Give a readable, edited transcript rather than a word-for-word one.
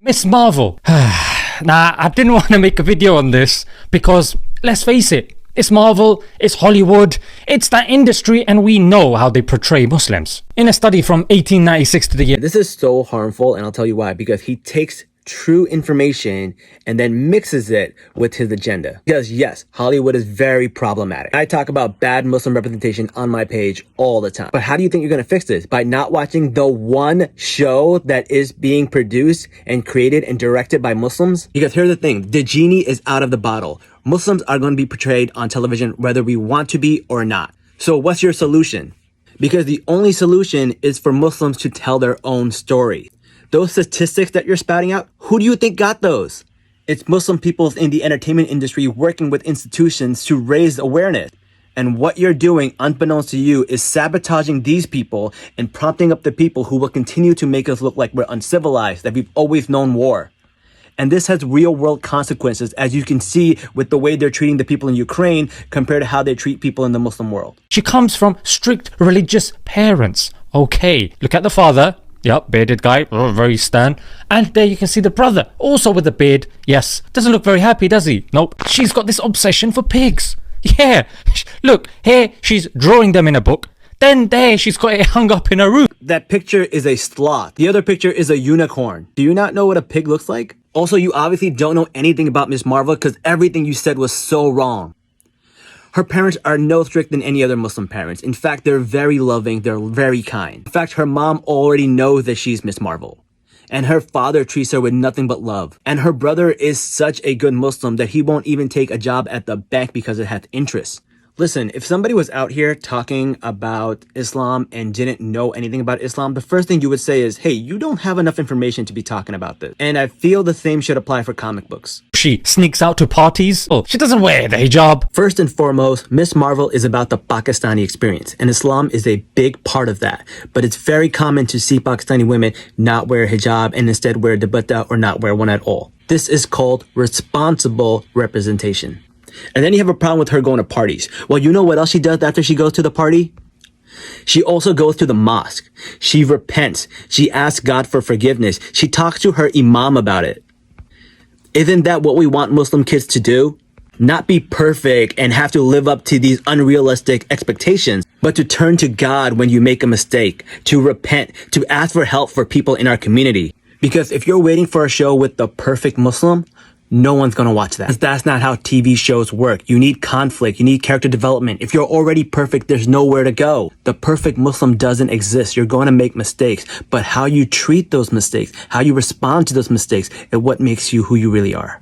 Miss Marvel. Nah, I didn't want to make a video on this because, let's face it, it's Marvel, it's Hollywood, it's that industry, and we know how they portray Muslims. In a study from 1896 to the year... This is so harmful, and I'll tell you why. Because he takes true information and then mixes it with his agenda. Because yes, Hollywood is very problematic. I talk about bad Muslim representation on my page all the time. But how do you think you're going to fix this? By not watching the one show that is being produced and created and directed by Muslims? Because here's the thing, the genie is out of the bottle. Muslims are going to be portrayed on television whether we want to be or not. So what's your solution? Because the only solution is for Muslims to tell their own story. Those statistics that you're spouting out, who do you think got those? It's Muslim people in the entertainment industry working with institutions to raise awareness. And what you're doing, unbeknownst to you, is sabotaging these people and prompting up the people who will continue to make us look like we're uncivilized, that we've always known war. And this has real world consequences, as you can see with the way they're treating the people in Ukraine compared to how they treat people in the Muslim world. She comes from strict religious parents. Okay, look at the father. Yep, bearded guy, very stern. And there you can see the brother, also with a beard. Yes, doesn't look very happy, does he? Nope. She's got this obsession for pigs. Yeah, look, here she's drawing them in a book. Then there she's got it hung up in her room. That picture is a sloth. The other picture is a unicorn. Do you not know what a pig looks like? Also, you obviously don't know anything about Miss Marvel because everything you said was so wrong. Her parents are no strict than any other Muslim parents. In fact, they're very loving, they're very kind. In fact, her mom already knows that she's Miss Marvel. And her father treats her with nothing but love. And her brother is such a good Muslim that he won't even take a job at the bank because it has interest. Listen, if somebody was out here talking about Islam and didn't know anything about Islam, the first thing you would say is, hey, you don't have enough information to be talking about this. And I feel the same should apply for comic books. She sneaks out to parties. Oh, she doesn't wear the hijab. First and foremost, Miss Marvel is about the Pakistani experience, and Islam is a big part of that. But it's very common to see Pakistani women not wear hijab and instead wear dupatta or not wear one at all. This is called responsible representation. And then you have a problem with her going to parties. Well, you know what else she does after she goes to the party? She also goes to the mosque. She repents. She asks God for forgiveness. She talks to her imam about it. Isn't that what we want Muslim kids to do? Not be perfect and have to live up to these unrealistic expectations, but to turn to God when you make a mistake, to repent, to ask for help for people in our community. Because if you're waiting for a show with the perfect Muslim, no one's gonna watch that. That's not how TV shows work. You need conflict. You need character development. If you're already perfect, there's nowhere to go. The perfect Muslim doesn't exist. You're going to make mistakes. But how you treat those mistakes, how you respond to those mistakes, is what makes you who you really are.